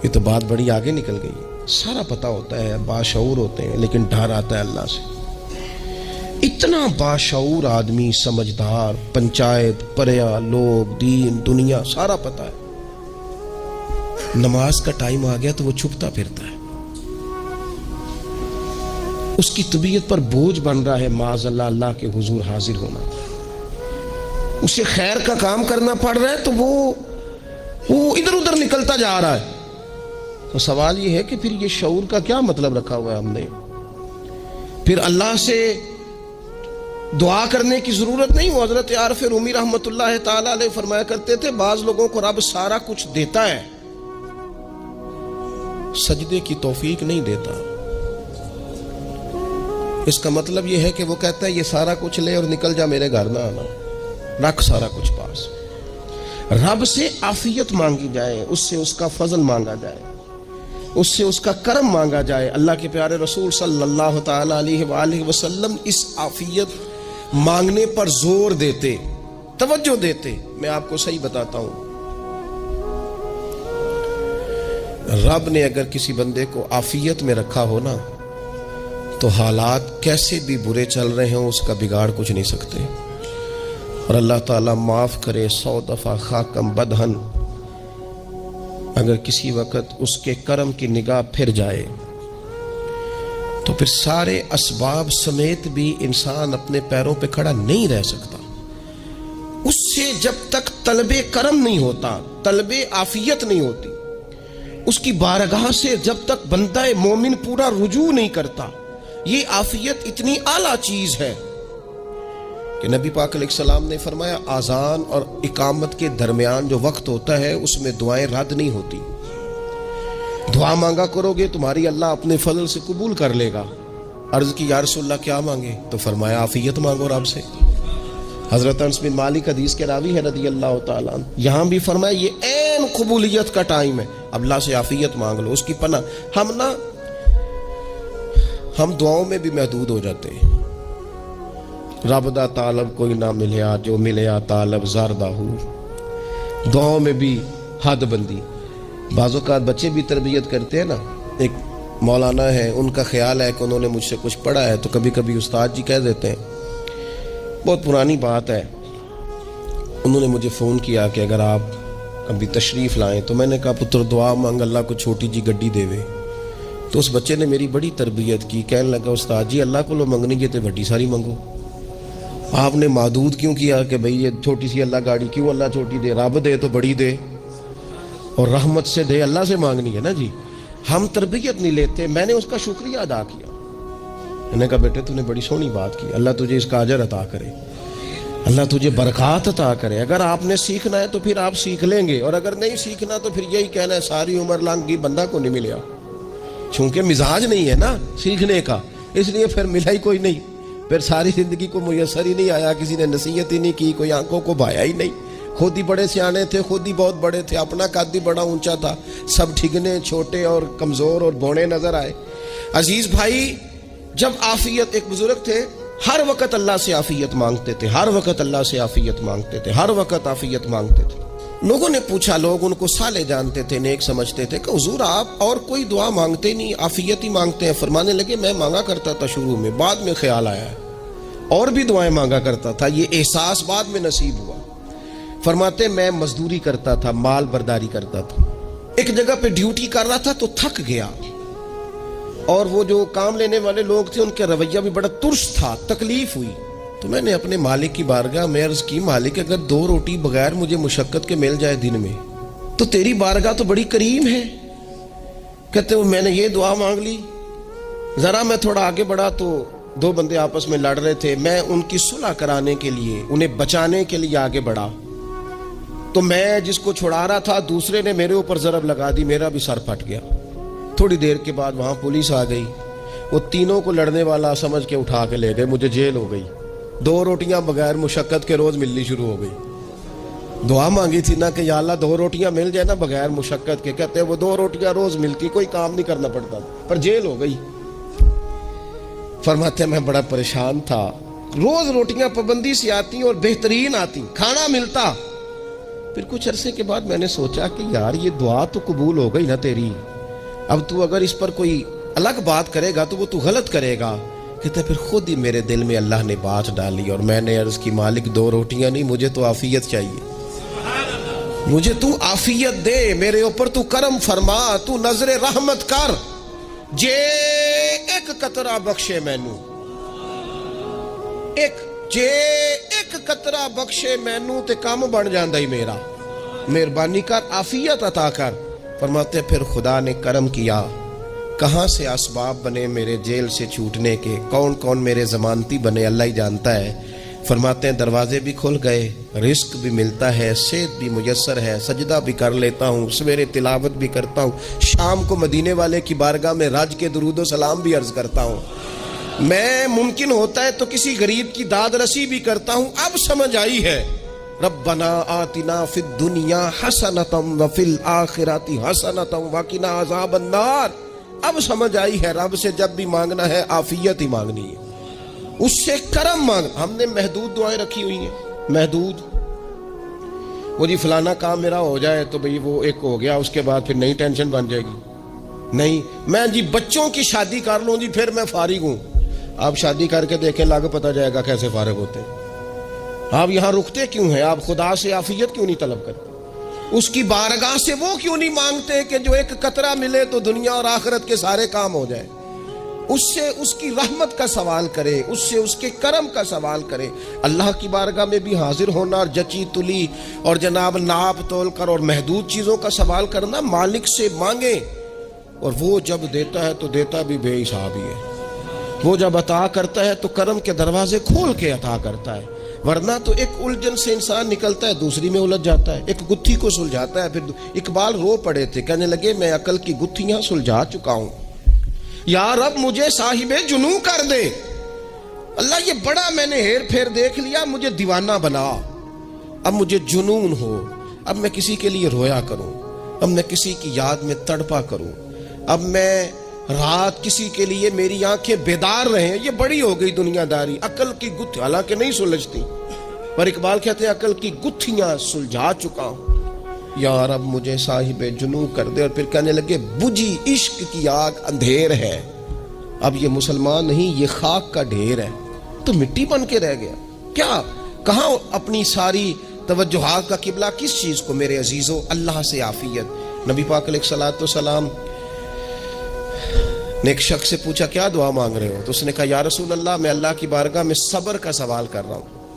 یہ تو بات بڑی آگے نکل گئی۔ سارا پتہ ہوتا ہے، باشعور ہوتے ہیں، لیکن ڈر آتا ہے اللہ سے۔ اتنا باشعور آدمی، سمجھدار، پنچایت، پریا، لوگ، دین، دنیا سارا پتہ ہے، نماز کا ٹائم آ گیا تو وہ چھپتا پھرتا ہے، اس کی طبیعت پر بوجھ بن رہا ہے معاذ اللہ اللہ کے حضور حاضر ہونا، اسے خیر کا کام کرنا پڑ رہا ہے تو وہ ادھر ادھر نکلتا جا رہا ہے۔ تو سوال یہ ہے کہ پھر یہ شعور کا کیا مطلب رکھا ہوا ہے ہم نے؟ پھر اللہ سے دعا کرنے کی ضرورت نہیں۔ وہ حضرت عارف رومی رحمۃ اللہ تعالی علیہ فرمایا کرتے تھے، بعض لوگوں کو رب سارا کچھ دیتا ہے، سجدے کی توفیق نہیں دیتا۔ اس کا مطلب یہ ہے کہ وہ کہتا ہے یہ سارا کچھ لے اور نکل جا، میرے گھر نہ آنا، رکھ سارا کچھ پاس۔ رب سے عافیت مانگی جائے، اس سے اس کا فضل مانگا جائے، اس سے اس کا کرم مانگا جائے۔ اللہ کے پیارے رسول صلی اللہ تعالی علیہ وآلہ وسلم اس عافیت مانگنے پر زور دیتے، توجہ دیتے۔ میں آپ کو صحیح بتاتا ہوں، رب نے اگر کسی بندے کو عافیت میں رکھا ہو نا، تو حالات کیسے بھی برے چل رہے ہوں اس کا بگاڑ کچھ نہیں سکتے۔ اور اللہ تعالیٰ معاف کرے، 100 دفعہ خاکم بدہن، اگر کسی وقت اس کے کرم کی نگاہ پھر جائے تو پھر سارے اسباب سمیت بھی انسان اپنے پیروں پہ کھڑا نہیں رہ سکتا۔ اس سے جب تک طلب کرم نہیں ہوتا، طلب عافیت نہیں ہوتی، اس کی بارگاہ سے جب تک بندہ مومن پورا رجوع نہیں کرتا، یہ عافیت اتنی اعلیٰ چیز ہے کہ نبی پاک علیہ السلام نے فرمایا اذان اور اقامت کے درمیان جو وقت ہوتا ہے اس میں دعائیں رد نہیں ہوتی۔ دعا مانگا کرو گے تمہاری اللہ اپنے فضل سے قبول کر لے گا۔ عرض کی یا رسول اللہ کیا مانگے؟ تو فرمایا عافیت مانگو رب سے۔ حضرت انس بن مالک حدیث کے راوی ہے رضی اللہ تعالیٰ عنہ، یہاں بھی فرمایا یہ عین قبولیت کا ٹائم ہے، اب اللہ سے عافیت مانگ لو، اس کی پناہ۔ ہم دعاؤں میں بھی محدود ہو جاتے ہیں۔ رب دا طالب کوئی نہ ملیا، جو ملیا طالب زاردہ ہو، دعاؤں میں بھی حد بندی۔ بعض اوقات بچے بھی تربیت کرتے ہیں نا، ایک مولانا ہے، ان کا خیال ہے کہ انہوں نے مجھ سے کچھ پڑھا ہے، تو کبھی کبھی استاد جی کہہ دیتے ہیں، بہت پرانی بات ہے، انہوں نے مجھے فون کیا کہ اگر آپ کبھی تشریف لائیں، تو میں نے کہا پتر دعا مانگ اللہ کو چھوٹی جی گڈی دے وے۔ تو اس بچے نے میری بڑی تربیت کی، کہنے لگا استاد جی اللہ کو لو منگنی ہے تو بڑی ساری منگو۔ آپ نے محدود کیوں کیا کہ بھئی یہ چھوٹی سی اللہ گاڑی کیوں اللہ چھوٹی دے؟ رب دے تو بڑی دے، اور رحمت سے دے، اللہ سے مانگنی ہے نا جی۔ ہم تربیت نہیں لیتے۔ میں نے اس کا شکریہ ادا کیا، میں نے کہا بیٹے تو نے بڑی سونی بات کی، اللہ تجھے اس کا اجر عطا کرے، اللہ تجھے برکات عطا کرے۔ اگر آپ نے سیکھنا ہے تو پھر آپ سیکھ لیں گے، اور اگر نہیں سیکھنا تو پھر یہی کہنا ہے ساری عمر لنگ گئی بندہ کو نہیں ملیا، چونکہ مزاج نہیں ہے نا سیکھنے کا، اس لیے پھر ملا ہی کوئی نہیں، پھر ساری زندگی کو میسر ہی نہیں آیا، کسی نے نصیحت ہی نہیں کی، کوئی آنکھوں کو بھایا ہی نہیں۔ خود ہی بڑے سیانے تھے، خود ہی بہت بڑے تھے، اپنا قد ہی بڑا اونچا تھا، سب ٹھگنے چھوٹے اور کمزور اور بونے نظر آئے۔ عزیز بھائی، جب عافیت، ایک بزرگ تھے ہر وقت اللہ سے عافیت مانگتے تھے، ہر وقت اللہ سے عافیت مانگتے تھے، ہر وقت عافیت مانگتے تھے۔ لوگوں نے پوچھا، لوگ ان کو صالح جانتے تھے، نیک سمجھتے تھے، کہ حضور آپ اور کوئی دعا مانگتے نہیں، عافیت ہی مانگتے ہیں؟ فرمانے لگے میں مانگا کرتا تھا شروع میں، بعد میں خیال آیا ہے اور بھی دعائیں مانگا کرتا تھا، یہ احساس بعد میں نصیب ہوا۔ فرماتے میں مزدوری کرتا تھا، مال برداری کرتا تھا، ایک جگہ پہ ڈیوٹی کر رہا تھا تو تھک گیا، اور وہ جو کام لینے والے لوگ تھے ان کے رویہ بھی بڑا ترس تھا، تکلیف ہوئی، تو میں نے اپنے مالک کی بارگاہ میں عرض کی، مالک اگر 2 روٹی بغیر مجھے مشقت کے مل جائے دن میں تو تیری بارگاہ تو بڑی کریم ہے۔ کہتے ہیں میں نے یہ دعا مانگ لی، ذرا میں تھوڑا آگے بڑھا تو 2 بندے آپس میں لڑ رہے تھے، میں ان کی صلح کرانے کے لیے، انہیں بچانے کے لیے آگے بڑھا، تو میں جس کو چھڑا رہا تھا دوسرے نے میرے اوپر ضرب لگا دی، میرا بھی سر پھٹ گیا۔ تھوڑی دیر کے بعد وہاں پولیس آ گئی، وہ تینوں کو لڑنے والا سمجھ کے اٹھا کے لے گئے، مجھے جیل ہو گئی۔ 2 روٹیاں بغیر مشقت کے روز ملنی شروع ہو گئی۔ دعا مانگی تھی نا کہ یا اللہ 2 روٹیاں مل جائے نا بغیر مشقت کے، کہتے ہیں وہ 2 روٹیاں روز ملتی، کوئی کام نہیں کرنا پڑتا، پر جیل ہو گئی۔ فرماتے میں بڑا پریشان تھا، روز روٹیاں پابندی سے آتی اور بہترین آتی، کھانا ملتا۔ پھر کچھ عرصے کے بعد میں نے سوچا کہ یار یہ دعا تو قبول ہو گئی نا تیری، اب تو اگر اس پر کوئی الگ بات کرے گا تو وہ تو غلط کرے گا۔ کہتے پھر خود ہی میرے دل میں اللہ نے بات ڈالی، اور میں نے عرض کی مالک 2 روٹیاں نہیں، مجھے تو عافیت چاہیے، مجھے تو عافیت دے، میرے اوپر تو کرم فرما، تو نظر رحمت کر، جے ایک قطرہ بخشے مینوں، جے ایک قطرہ بخشے مینوں تے کام بن جاندا ہی میرا، مہربانی کر عافیت عطا کر۔ فرماتے پھر خدا نے کرم کیا، کہاں سے اسباب بنے میرے جیل سے چھوٹنے کے، کون کون میرے ضمانتی بنے اللہ ہی جانتا ہے۔ فرماتے ہیں دروازے بھی کھل گئے، رزق بھی ملتا ہے، صحت بھی میسر ہے، سجدہ بھی کر لیتا ہوں، سویرے تلاوت بھی کرتا ہوں، شام کو مدینے والے کی بارگاہ میں رج کے درود و سلام بھی عرض کرتا ہوں، میں ممکن ہوتا ہے تو کسی غریب کی داد رسی بھی کرتا ہوں۔ اب سمجھ آئی ہے، ربنا آتنا فی الدنیا حسنۃ وفی الآخرۃ حسنۃ وقنا عذاب النار۔ اب سمجھ آئی ہے رب سے جب بھی مانگنا ہے عافیت ہی مانگنی ہے، اس سے کرم مانگ۔ ہم نے محدود دعائیں رکھی ہوئی ہیں، محدود، وہ جی فلانا کام میرا ہو جائے تو بھئی وہ ایک ہو گیا، اس کے بعد پھر نئی ٹینشن بن جائے گی، نہیں میں جی بچوں کی شادی کر لوں جی پھر میں فارغ ہوں۔ آپ شادی کر کے دیکھیں، لاگ پتہ جائے گا کیسے فارغ ہوتے ہیں۔ آپ یہاں رکتے کیوں ہیں؟ آپ خدا سے عافیت کیوں نہیں طلب کرتے؟ اس کی بارگاہ سے وہ کیوں نہیں مانگتے کہ جو ایک قطرہ ملے تو دنیا اور آخرت کے سارے کام ہو جائے؟ اس سے اس کی رحمت کا سوال کرے، اس سے اس کے کرم کا سوال کرے۔ اللہ کی بارگاہ میں بھی حاضر ہونا اور جچی تلی اور جناب ناپ تول کر اور محدود چیزوں کا سوال کرنا، مالک سے مانگیں، اور وہ جب دیتا ہے تو دیتا بھی بے حساب ہی ہے، وہ جب عطا کرتا ہے تو کرم کے دروازے کھول کے عطا کرتا ہے، ورنہ تو ایک الجھن سے انسان نکلتا ہے دوسری میں الجھ جاتا ہے، ایک گتھی کو سلجھاتا ہے پھر۔ اقبال رو پڑے تھے، کہنے لگے میں عقل کی گتھیاں سلجھا چکا ہوں، یا رب مجھے صاحب جنوں کر دے، اللہ یہ بڑا میں نے ہیر پھیر دیکھ لیا، مجھے دیوانہ بنا، اب مجھے جنون ہو، اب میں کسی کے لیے رویا کروں، اب میں کسی کی یاد میں تڑپا کروں، اب میں رات کسی کے لیے میری آنکھیں بیدار رہیں، یہ بڑی ہو گئی دنیا داری، عقل کی گتھی حالانکہ نہیں سلجھتی، پر اقبال کہتے ہیں عقل کی گتھیاں سلجھا چکا ہوں، یا رب مجھے صاحب جنوں کر دے۔ اور پھر کہنے لگے بجھی عشق کی آگ اندھیر ہے، اب یہ مسلمان نہیں یہ خاک کا ڈھیر ہے، تو مٹی بن کے رہ گیا، کیا کہاں اپنی ساری توجہات کا قبلہ کس چیز کو؟ میرے عزیزو اللہ سے عافیت۔ نبی پاک علیہ الصلوۃ والسلام نے ایک شخص سے پوچھا کیا دعا مانگ رہے ہو؟ تو اس نے کہا یا رسول اللہ میں اللہ کی بارگاہ میں صبر کا سوال کر رہا ہوں۔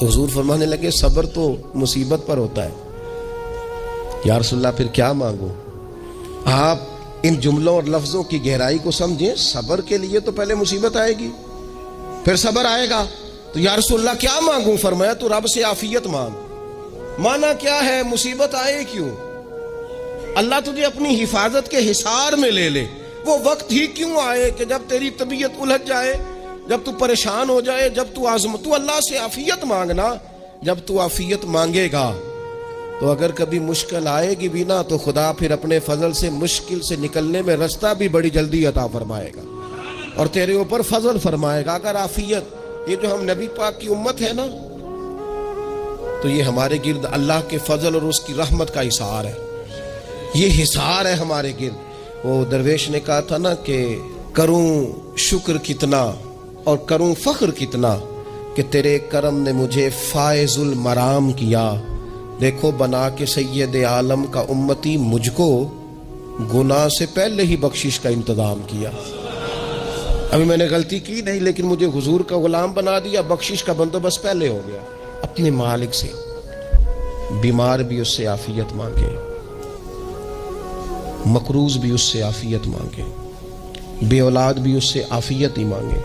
تو حضور فرمانے لگے صبر تو مصیبت پر ہوتا ہے۔ یا رسول اللہ پھر کیا مانگوں؟ آپ ان جملوں اور لفظوں کی گہرائی کو سمجھیں، صبر کے لیے تو پہلے مصیبت آئے گی، پھر صبر آئے گا۔ تو یا رسول اللہ کیا مانگوں؟ فرمایا تو رب سے عافیت مانگ۔ مانا کیا ہے؟ مصیبت آئے کیوں؟ اللہ تجھے اپنی حفاظت کے حصار میں لے لے، وہ وقت ہی کیوں آئے کہ جب تیری طبیعت الجھ جائے، جب تو پریشان ہو جائے، جب تو اللہ سے عافیت مانگنا۔ جب تو عافیت مانگے گا تو اگر کبھی مشکل آئے گی بھی نا، تو خدا پھر اپنے فضل سے مشکل سے نکلنے میں راستہ بھی بڑی جلدی عطا فرمائے گا اور تیرے اوپر فضل فرمائے گا۔ اگر عافیت، یہ جو ہم نبی پاک کی امت ہے نا، تو یہ ہمارے گرد اللہ کے فضل اور اس کی رحمت کا حصار ہے، یہ حصار ہے ہمارے گرد۔ وہ درویش نے کہا تھا نا کہ کروں شکر کتنا اور کروں فخر کتنا کہ تیرے کرم نے مجھے فائز المرام کیا۔ دیکھو بنا کے سید عالم کا امتی مجھ کو گناہ سے پہلے ہی بخشش کا انتظام کیا۔ ابھی میں نے غلطی کی نہیں، لیکن مجھے حضور کا غلام بنا دیا، بخشش کا بندوبست پہلے ہو گیا۔ اپنے مالک سے بیمار بھی اس سے عافیت مانگے، مقروض بھی اس سے عافیت مانگے، بے اولاد بھی اس سے عافیت ہی مانگے،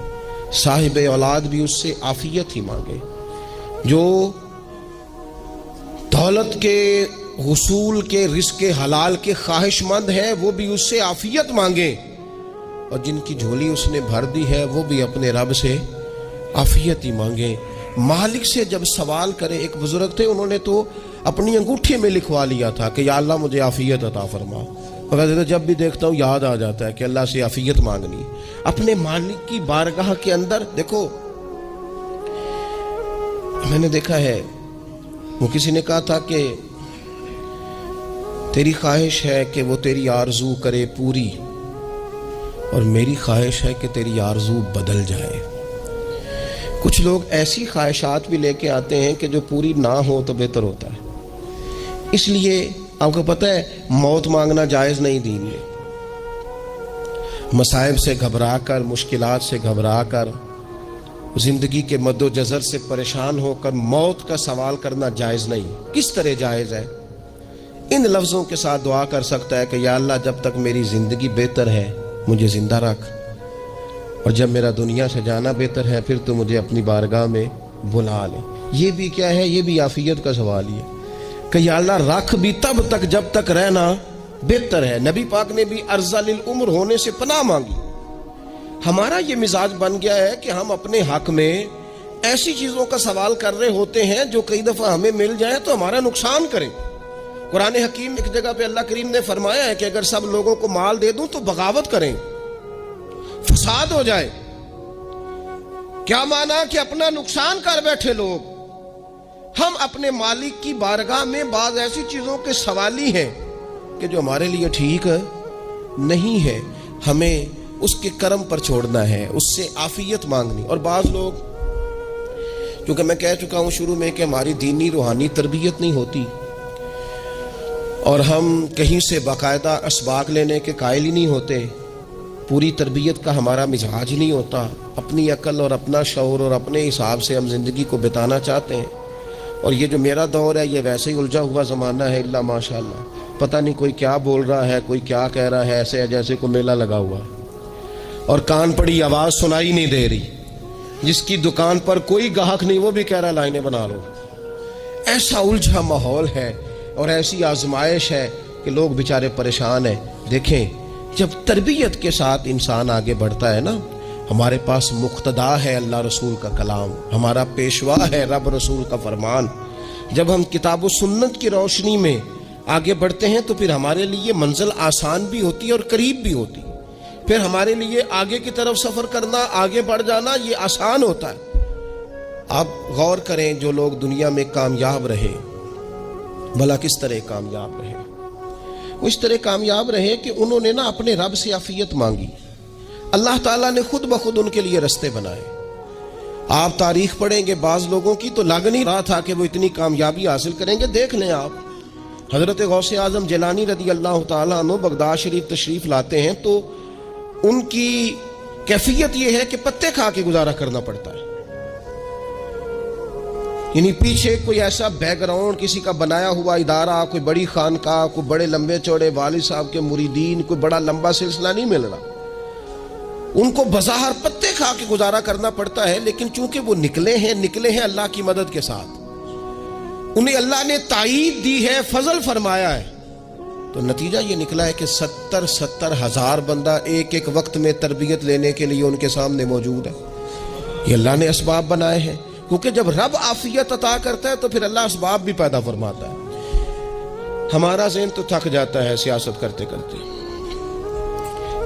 صاحب اولاد بھی اس سے عافیت ہی مانگے، جو دولت کے حصول کے رزق حلال کے خواہش مند ہیں وہ بھی اس سے عافیت مانگے، اور جن کی جھولی اس نے بھر دی ہے وہ بھی اپنے رب سے عافیت ہی مانگے۔ مالک سے جب سوال کرے، ایک بزرگ تھے، انہوں نے تو اپنی انگوٹھی میں لکھوا لیا تھا کہ یا اللہ مجھے عافیت عطا فرما، مگر جب بھی دیکھتا ہوں یاد آ جاتا ہے کہ اللہ سے عافیت مانگنی۔ اپنے مالک کی بارگاہ کے اندر دیکھو، میں نے دیکھا ہے، وہ کسی نے کہا تھا کہ تیری خواہش ہے کہ وہ تیری آرزو کرے پوری، اور میری خواہش ہے کہ تیری آرزو بدل جائے۔ کچھ لوگ ایسی خواہشات بھی لے کے آتے ہیں کہ جو پوری نہ ہو تو بہتر ہوتا ہے۔ اس لیے آپ کو پتہ ہے موت مانگنا جائز نہیں دین میں۔ مصائب سے گھبرا کر، مشکلات سے گھبرا کر، زندگی کے مد و جزر سے پریشان ہو کر موت کا سوال کرنا جائز نہیں۔ کس طرح جائز ہے؟ ان لفظوں کے ساتھ دعا کر سکتا ہے کہ یا اللہ جب تک میری زندگی بہتر ہے مجھے زندہ رکھ، اور جب میرا دنیا سے جانا بہتر ہے پھر تو مجھے اپنی بارگاہ میں بلا لے۔ یہ بھی کیا ہے؟ یہ بھی عافیت کا سوال ہی ہے کہ یا اللہ رکھ بھی تب تک جب تک رہنا بہتر ہے۔ نبی پاک نے بھی ارذل العمر ہونے سے پناہ مانگی۔ ہمارا یہ مزاج بن گیا ہے کہ ہم اپنے حق میں ایسی چیزوں کا سوال کر رہے ہوتے ہیں جو کئی دفعہ ہمیں مل جائیں تو ہمارا نقصان کریں۔ قرآن حکیم ایک جگہ پہ اللہ کریم نے فرمایا ہے کہ اگر سب لوگوں کو مال دے دوں تو بغاوت کریں، فساد ہو جائے۔ کیا مانا؟ کہ اپنا نقصان کر بیٹھے لوگ۔ ہم اپنے مالک کی بارگاہ میں بعض ایسی چیزوں کے سوالی ہیں کہ جو ہمارے لیے ٹھیک نہیں ہے، ہمیں اس کے کرم پر چھوڑنا ہے، اس سے عافیت مانگنی۔ اور بعض لوگ، کیونکہ میں کہہ چکا ہوں شروع میں کہ ہماری دینی روحانی تربیت نہیں ہوتی، اور ہم کہیں سے باقاعدہ اسباق لینے کے قائل ہی نہیں ہوتے، پوری تربیت کا ہمارا مزاج نہیں ہوتا، اپنی عقل اور اپنا شعور اور اپنے حساب سے ہم زندگی کو بتانا چاہتے ہیں۔ اور یہ جو میرا دور ہے یہ ویسے ہی الجھا ہوا زمانہ ہے، اللہ ماشاء اللہ، پتہ نہیں کوئی کیا بول رہا ہے، کوئی کیا کہہ رہا ہے، ایسے ہے جیسے کوئی میلہ لگا ہوا اور کان پڑی آواز سنائی نہیں دے رہی۔ جس کی دکان پر کوئی گاہک نہیں وہ بھی کہہ رہا لائنیں بنا لو۔ ایسا الجھا ماحول ہے اور ایسی آزمائش ہے کہ لوگ بیچارے پریشان ہیں۔ دیکھیں جب تربیت کے ساتھ انسان آگے بڑھتا ہے نا، ہمارے پاس مقتدا ہے اللہ رسول کا کلام، ہمارا پیشوا ہے رب رسول کا فرمان۔ جب ہم کتاب و سنت کی روشنی میں آگے بڑھتے ہیں تو پھر ہمارے لیے منزل آسان بھی ہوتی ہے اور قریب بھی ہوتی، پھر ہمارے لیے آگے کی طرف سفر کرنا، آگے بڑھ جانا یہ آسان ہوتا ہے۔ آپ غور کریں جو لوگ دنیا میں کامیاب رہے، بھلا کس طرح کامیاب رہے؟ وہ اس طرح کامیاب رہے کہ انہوں نے نا اپنے رب سے عافیت مانگی، اللہ تعالیٰ نے خود بخود ان کے لیے رستے بنائے۔ آپ تاریخ پڑھیں گے بعض لوگوں کی تو لگ نہیں رہا تھا کہ وہ اتنی کامیابی حاصل کریں گے۔ دیکھ لیں آپ حضرت غوث اعظم جیلانی رضی اللہ تعالیٰ عنہ بغداد شریف تشریف لاتے ہیں تو ان کی کیفیت یہ ہے کہ پتے کھا کے گزارا کرنا پڑتا ہے۔ یعنی پیچھے کوئی ایسا بیک گراؤنڈ کسی کا بنایا ہوا ادارہ، کوئی بڑی خانقاہ، کوئی بڑے لمبے چوڑے والد صاحب کے مریدین، کوئی بڑا لمبا سلسلہ نہیں مل رہا. ان کو بظاہر پتے کھا کے گزارا کرنا پڑتا ہے، لیکن چونکہ وہ نکلے ہیں اللہ کی مدد کے ساتھ، انہیں اللہ نے تائید دی ہے، فضل فرمایا ہے، تو نتیجہ یہ نکلا ہے کہ 70 ہزار بندہ ایک ایک وقت میں تربیت لینے کے لیے ان کے سامنے موجود ہے. یہ اللہ نے اسباب بنائے ہیں، کیونکہ جب رب عافیت عطا کرتا ہے تو پھر اللہ اسباب بھی پیدا فرماتا ہے. ہمارا ذہن تو تھک جاتا ہے سیاست کرتے کرتے.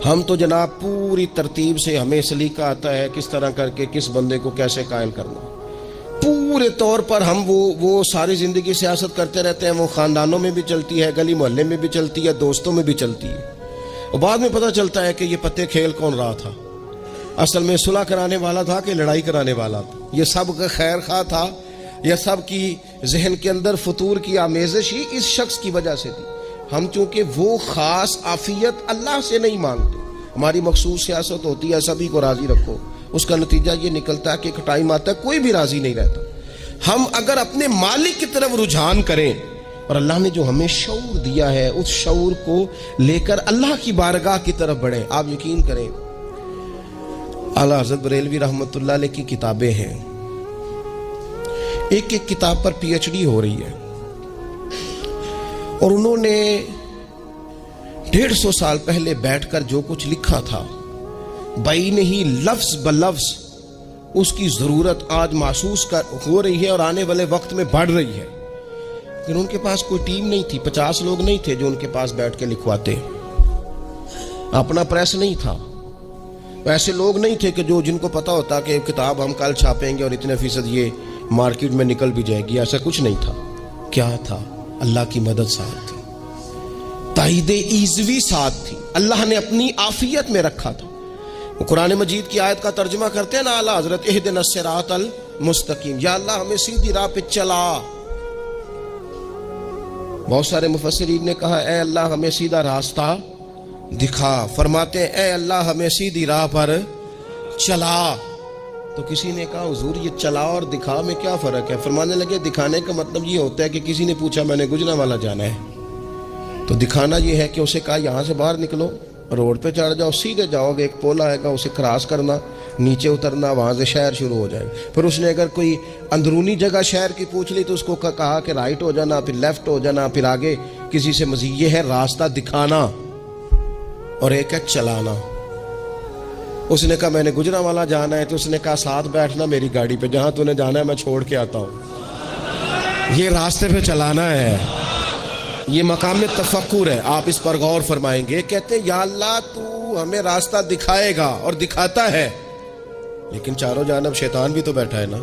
ہم تو جناب پوری ترتیب سے ہمیں سلیقہ آتا ہے کس طرح کر کے کس بندے کو کیسے قائل کرنا. پورے طور پر ہم وہ ساری زندگی سیاست کرتے رہتے ہیں. وہ خاندانوں میں بھی چلتی ہے، گلی محلے میں بھی چلتی ہے، دوستوں میں بھی چلتی ہے، اور بعد میں پتہ چلتا ہے کہ یہ پتے کھیل کون رہا تھا. اصل میں صلح کرانے والا تھا کہ لڑائی کرانے والا تھا. یہ سب کا خیر خواہ تھا، یہ سب کی ذہن کے اندر فطور کی آمیزش ہی اس شخص کی وجہ سے تھی. ہم چونکہ وہ خاص عافیت اللہ سے نہیں مانگتے، ہماری مخصوص سیاست ہوتی ہے سبھی کو راضی رکھو. اس کا نتیجہ یہ نکلتا ہے کہ ایک ٹائم آتا ہے کوئی بھی راضی نہیں رہتا. ہم اگر اپنے مالک کی طرف رجحان کریں اور اللہ نے جو ہمیں شعور دیا ہے اس شعور کو لے کر اللہ کی بارگاہ کی طرف بڑھیں. آپ یقین کریں اعلیٰ حضرت بریلوی رحمۃ اللہ علیہ کی کتابیں ہیں، ایک ایک کتاب پر پی ایچ ڈی ہو رہی ہے، اور انہوں نے 150 سال پہلے بیٹھ کر جو کچھ لکھا تھا بئی نہیں لفظ بلفظ اس کی ضرورت آج محسوس ہو رہی ہے اور آنے والے وقت میں بڑھ رہی ہے. لیکن ان کے پاس کوئی ٹیم نہیں تھی، 50 لوگ نہیں تھے جو ان کے پاس بیٹھ کے لکھواتے، اپنا پریس نہیں تھا، ایسے لوگ نہیں تھے کہ جن کو پتا ہوتا کہ کتاب ہم کل چھاپیں گے اور اتنے فیصد یہ مارکیٹ میں نکل بھی جائے گی. ایسا کچھ نہیں تھا. کیا تھا؟ اللہ کی مدد ساتھ تھی، تائید ایزوی ساتھ تھی، اللہ نے اپنی عافیت میں رکھا تھا. وہ قرآن مجید کی آیت کا ترجمہ کرتے ہیں نا اعلیٰ حضرت اہدنا الصراط المستقیم، یا اللہ ہمیں سیدھی راہ پہ چلا. بہت سارے مفسرین نے کہا اے اللہ ہمیں سیدھا راستہ دکھا. فرماتے ہیں اے اللہ ہمیں سیدھی راہ پر چلا. تو کسی نے کہا حضور یہ چلا اور دکھا میں کیا فرق ہے؟ فرمانے لگے دکھانے کا مطلب یہ ہوتا ہے کہ کسی نے پوچھا میں نے گجرانوالہ جانا ہے، تو دکھانا یہ ہے کہ اسے کہا یہاں سے باہر نکلو، روڈ پہ چڑھ جاؤ، سیدھے جاؤ گے، ایک پول آئے گا اسے کراس کرنا، نیچے اترنا، وہاں سے شہر شروع ہو جائے گا. پھر اس نے اگر کوئی اندرونی جگہ شہر کی پوچھ لی تو اس کو کہا کہ رائٹ ہو جانا، پھر لیفٹ ہو جانا، پھر آگے کسی سے مزید. یہ ہے راستہ دکھانا، اور ایک ہے چلانا. اس نے کہا میں نے گجرانوالہ جانا ہے، تو اس نے کہا ساتھ بیٹھنا میری گاڑی پہ، جہاں تو نے جانا ہے میں چھوڑ کے آتا ہوں. یہ راستے پہ چلانا ہے، یہ مقام تفکر ہے. آپ اس پر غور فرمائیں گے. کہتے ہیں یا اللہ تو ہمیں راستہ دکھائے گا اور دکھاتا ہے، لیکن چاروں جانب شیطان بھی تو بیٹھا ہے نا،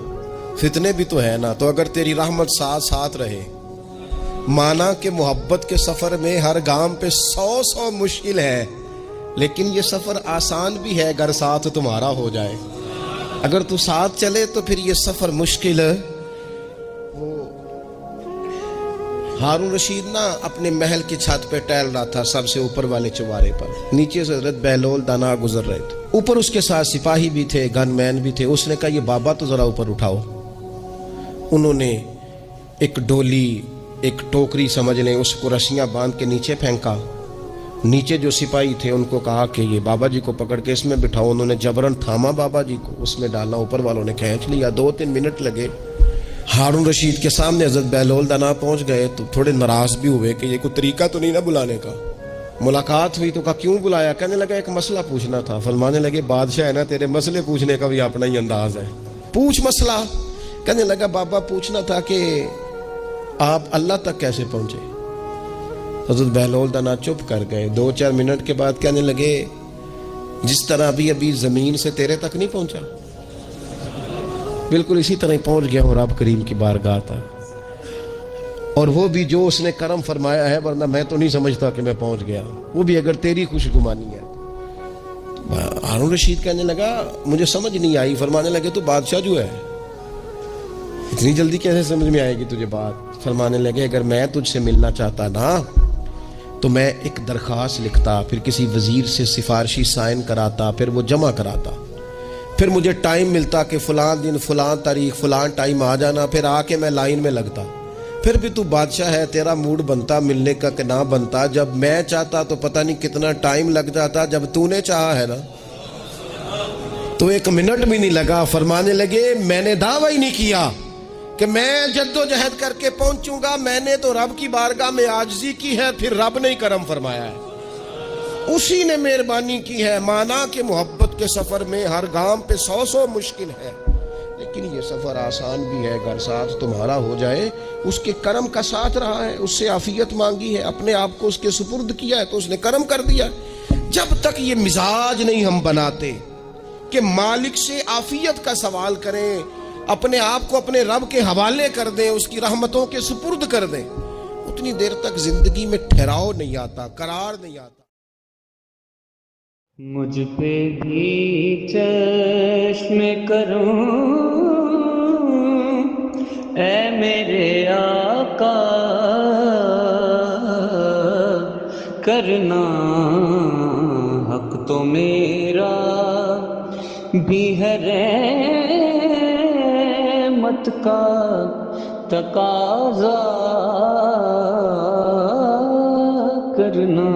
فتنے بھی تو ہے نا. تو اگر تیری رحمت ساتھ رہے، مانا کہ محبت کے سفر میں ہر گام پہ 100 مشکل ہے، لیکن یہ سفر آسان بھی ہے اگر ساتھ تمہارا ہو جائے. اگر تو ساتھ چلے تو پھر یہ سفر مشکل. ہارون رشید نا اپنے محل کی چھت پہ ٹہل رہا تھا، سب سے اوپر والے چوارے پر، نیچے سے حضرت بہلول دانا گزر رہے تھے، اوپر اس کے ساتھ سپاہی بھی تھے، گن مین بھی تھے. اس نے کہا یہ بابا تو ذرا اوپر اٹھاؤ. انہوں نے ایک ڈولی، ایک ٹوکری سمجھ لیں، اس کو رسیاں باندھ کے نیچے پھینکا. نیچے جو سپاہی تھے ان کو کہا کہ یہ بابا جی کو پکڑ کے اس میں بٹھاؤ. انہوں نے جبرن تھاما بابا جی کو، اس میں ڈالا، اوپر والوں نے کھینچ لیا. 2-3 منٹ لگے. ہارون رشید کے سامنے حضرت بہلول دانا پہنچ گئے تو تھوڑے ناراض بھی ہوئے کہ یہ کوئی طریقہ تو نہیں نا بلانے کا. ملاقات ہوئی تو کہا کیوں بلایا؟ کہنے لگا ایک مسئلہ پوچھنا تھا. فرمانے لگے بادشاہ ہے نا، تیرے مسئلے پوچھنے کا بھی اپنا ہی انداز ہے، پوچھ مسئلہ. کہنے لگا بابا پوچھنا تھا کہ آپ اللہ تک کیسے پہنچے؟ حضرت بہلول دانا چپ کر گئے. 2-4 منٹ کے بعد کہنے لگے جس طرح ابھی زمین سے تیرے تک نہیں پہنچا، بالکل اسی طرح پہنچ گیا. اور رب کریم کی بارگاہ تھا، اور وہ بھی جو اس نے کرم فرمایا ہے، ورنہ میں تو نہیں سمجھتا کہ میں پہنچ گیا، وہ بھی اگر تیری خوش گمانی ہے. ہارون رشید کہنے لگا مجھے سمجھ نہیں آئی. فرمانے لگے تو بادشاہ جو ہے اتنی جلدی کیسے سمجھ میں آئے گی تجھے بات؟ فرمانے لگے اگر میں تجھ سے ملنا چاہتا نا تو میں ایک درخواست لکھتا، پھر کسی وزیر سے سفارشی سائن کراتا، پھر وہ جمع کراتا. پھر مجھے ٹائم ملتا کہ فلاں دن فلاں تاریخ فلاں ٹائم آ جانا، پھر آ کے میں لائن میں لگتا. پھر بھی تو بادشاہ ہے، تیرا موڈ بنتا ملنے کا کہ نہ بنتا. جب میں چاہتا تو پتہ نہیں کتنا ٹائم لگ جاتا، جب تو نے چاہا ہے نا تو 1 منٹ بھی نہیں لگا. فرمانے لگے میں نے دعویٰ ہی نہیں کیا کہ میں جد و جہد کر کے پہنچوں گا، میں نے تو رب کی بارگاہ میں عاجزی کی ہے، پھر رب نے کرم فرمایا ہے، اسی نے مہربانی کی ہے. مانا کہ محبت کے سفر میں ہر گام پہ 100 مشکل ہے، لیکن یہ سفر آسان بھی ہے. اگر ساتھ تمہارا ہو جائے، اس کے کرم کا ساتھ رہا ہے، اس سے عافیت مانگی ہے، اپنے آپ کو اس کے سپرد کیا ہے تو اس نے کرم کر دیا. جب تک یہ مزاج نہیں ہم بناتے کہ مالک سے عافیت کا سوال کریں، اپنے آپ کو اپنے رب کے حوالے کر دیں، اس کی رحمتوں کے سپرد کر دیں، اتنی دیر تک زندگی میں ٹھہراؤ نہیں آتا، قرار نہیں آتا. مجھ پہ بھی چشم کرم اے میرے آقا، کرنا حق تو میرا بھی ہے، رحمت کا تقاضا کرنا.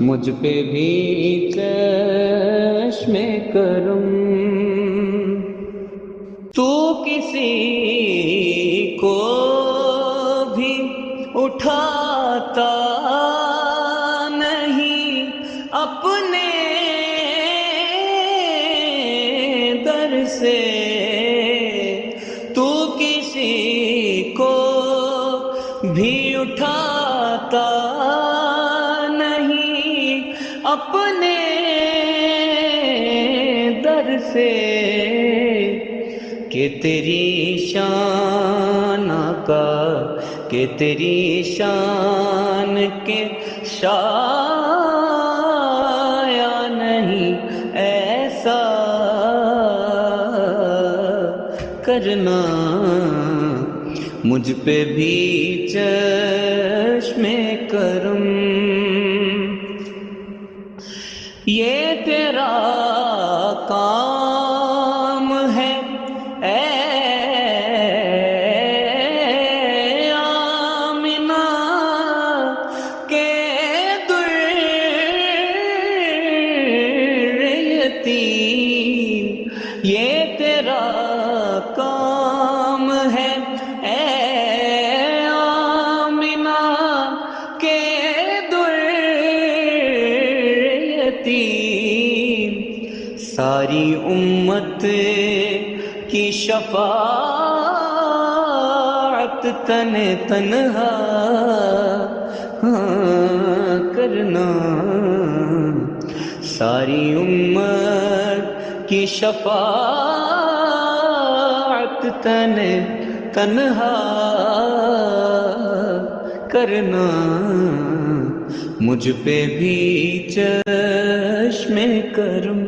مجھ پہ بھی چشم کرم. تو کسی کو بھی اٹھاتا نہیں اپنے در سے، تو کسی کو بھی اٹھاتا اپنے در سے، کہ تیری شان آقا، کہ تیری شان کے شایع نہیں ایسا کرنا. مجھ پہ بھی چشم کرم. یہ تیرا کام ہے اے آمنہ کے در یتیم، یہ تیرا کام ہے اے آمنہ کے ساری امت کی شفاعت تنہا کرنا. ساری امت کی شفاعت تنہا کرنا. مجھ پہ بھی چشم کرم.